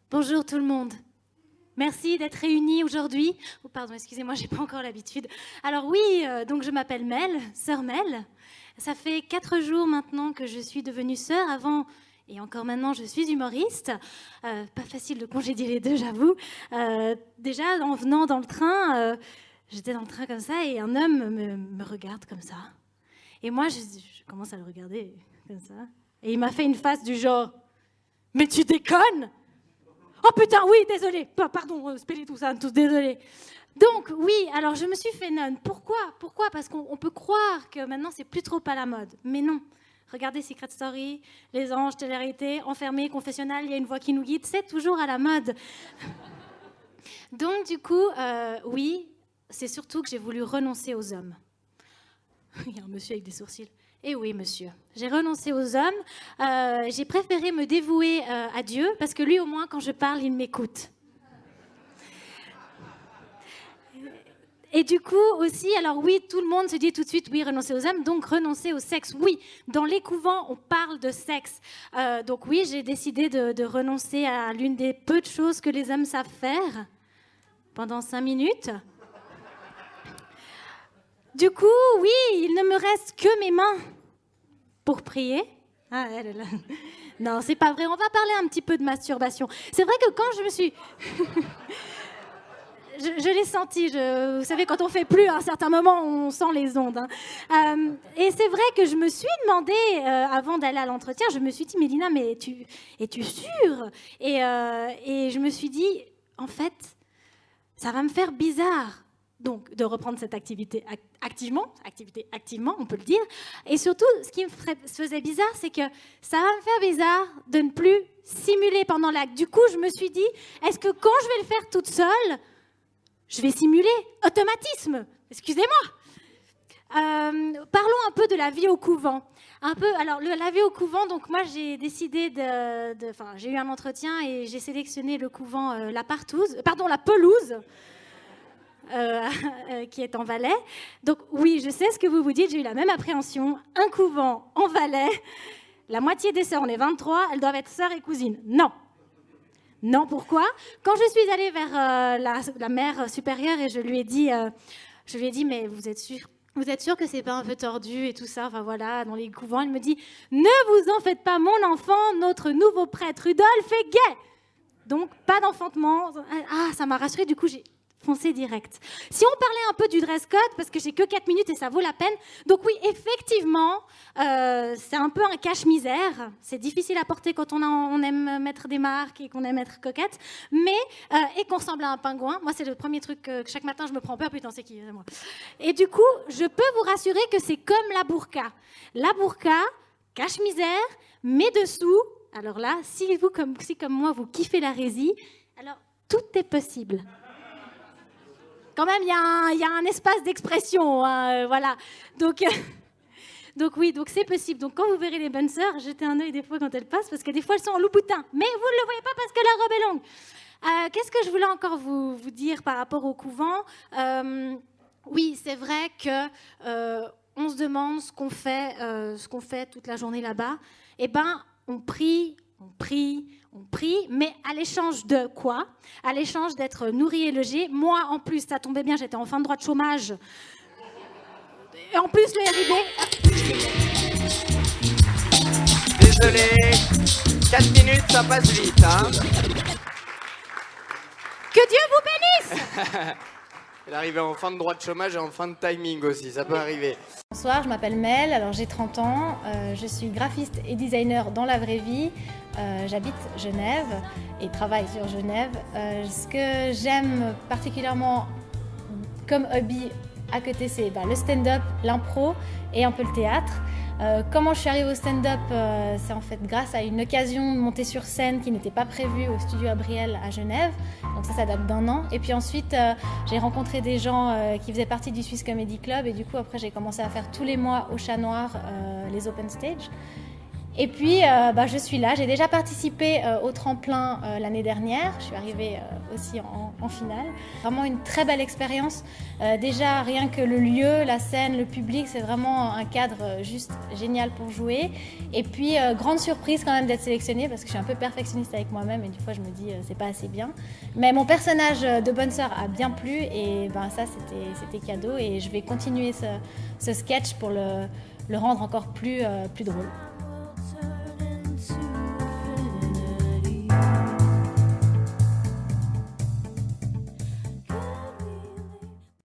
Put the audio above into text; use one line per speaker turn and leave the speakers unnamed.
Bonjour tout le monde. Merci d'être réunis aujourd'hui. Oh, pardon, excusez-moi, j'ai pas encore l'habitude. Alors oui, donc je m'appelle Mel, sœur Mel. Ça fait 4 jours maintenant que je suis devenue sœur. Avant et encore maintenant, je suis humoriste. Pas facile de congédier les deux, j'avoue. Déjà, en venant dans le train, j'étais dans le train comme ça et un homme me regarde comme ça. Et moi, je commence à le regarder comme ça. Et il m'a fait une face du genre « Mais tu déconnes !» Oh putain, oui, désolé. Pardon, spellez tout ça, tous désolé. Donc, oui, alors je me suis fait nonne. Pourquoi ? Parce qu'on peut croire que maintenant, c'est plus trop à la mode. Mais non. Regardez Secret Story, Les Anges, télé-réalité, Enfermés, Confessionnal, il y a une voix qui nous guide. C'est toujours à la mode. Donc, du coup, oui, c'est surtout que j'ai voulu renoncer aux hommes. Il y a un monsieur avec des sourcils. Eh oui, monsieur. J'ai renoncé aux hommes. J'ai préféré me dévouer à Dieu, parce que lui, au moins, quand je parle, il m'écoute. Et du coup, aussi, alors oui, tout le monde se dit tout de suite, oui, renoncer aux hommes, donc renoncer au sexe. Oui, dans les couvents, on parle de sexe. Donc oui, j'ai décidé de renoncer à l'une des peu de choses que les hommes savent faire pendant 5 minutes. Du coup, oui, il ne me reste que mes mains pour prier. Ah, elle est là. Non, c'est pas vrai. On va parler un petit peu de masturbation. C'est vrai que quand je me suis... je l'ai senti. Vous savez, quand on fait plus, à un certain moment, on sent les ondes. Hein. Et c'est vrai que je me suis demandé, avant d'aller à l'entretien, je me suis dit, Mélina, mais es-tu sûre ? Et je me suis dit, en fait, ça va me faire bizarre. Donc, de reprendre cette activité activement, on peut le dire. Et surtout, ce qui me faisait bizarre, c'est que ça va me faire bizarre de ne plus simuler pendant l'acte. Du coup, je me suis dit, est-ce que quand je vais le faire toute seule, je vais simuler ? Automatisme, excusez-moi. Parlons un peu de la vie au couvent. Alors, la vie au couvent, donc moi, j'ai décidé j'ai eu un entretien et j'ai sélectionné le couvent la Pelouse. Qui est en Valais. Donc oui, je sais ce que vous vous dites, j'ai eu la même appréhension. Un couvent en Valais, la moitié des sœurs, on est 23, elles doivent être sœurs et cousines. Non. Non, pourquoi ? Quand je suis allée vers la mère supérieure et je lui ai dit, mais vous êtes sûre que c'est pas un peu tordu et tout ça, enfin voilà, dans les couvents, elle me dit, ne vous en faites pas, mon enfant, notre nouveau prêtre Rudolph est gay. Donc pas d'enfantement. Ah, ça m'a rassurée, du coup j'ai foncé direct. Si on parlait un peu du dress code, parce que j'ai que 4 minutes et ça vaut la peine. Donc oui, effectivement, c'est un peu un cache-misère. C'est difficile à porter quand on aime mettre des marques et qu'on aime être coquette, et qu'on ressemble à un pingouin. Moi, c'est le premier truc que chaque matin je me prends peur. Putain, c'est qui ? C'est moi. Et du coup, je peux vous rassurer que c'est comme la burqa. La burqa, cache-misère, mais dessous. Alors là, si comme moi, vous kiffez la résie, alors tout est possible. Quand même, il y a un espace d'expression, hein, voilà. Donc oui, donc c'est possible. Donc quand vous verrez les bonnes sœurs, jetez un œil des fois quand elles passent, parce que des fois elles sont en loup-boutin. Mais vous ne le voyez pas parce que la robe est longue. Qu'est-ce que je voulais encore vous dire par rapport au couvent ? Oui, c'est vrai que on se demande ce qu'on fait toute la journée là-bas. Eh ben, on prie, mais à l'échange de quoi ? À l'échange d'être nourri et logé. Moi, en plus, ça tombait bien, j'étais en fin de droit de chômage. Et en plus, le RIB...
Désolé, 4 minutes, ça passe vite. Hein.
Que Dieu vous bénisse.
Elle arrivait en fin de droit de chômage et en fin de timing aussi, ça peut arriver.
Bonsoir, je m'appelle Mel, alors j'ai 30 ans, je suis graphiste et designer dans la vraie vie. J'habite Genève et travaille sur Genève. Ce que j'aime particulièrement comme hobby à côté, c'est le stand-up, l'impro et un peu le théâtre. Comment je suis arrivée au stand-up, c'est en fait grâce à une occasion de monter sur scène qui n'était pas prévue au studio Abriel à Genève. Donc ça date d'1 an. Et puis ensuite, j'ai rencontré des gens qui faisaient partie du Swiss Comedy Club. Et du coup, après, j'ai commencé à faire tous les mois au Chat Noir les open stage. Et puis, je suis là. J'ai déjà participé au tremplin l'année dernière. Je suis arrivée aussi en finale. Vraiment une très belle expérience. Déjà, rien que le lieu, la scène, le public, c'est vraiment un cadre juste génial pour jouer. Et puis, grande surprise quand même d'être sélectionnée parce que je suis un peu perfectionniste avec moi-même et des fois, je me dis, c'est pas assez bien. Mais mon personnage de bonne sœur a bien plu et ça, c'était cadeau. Et je vais continuer ce sketch pour le rendre encore plus drôle.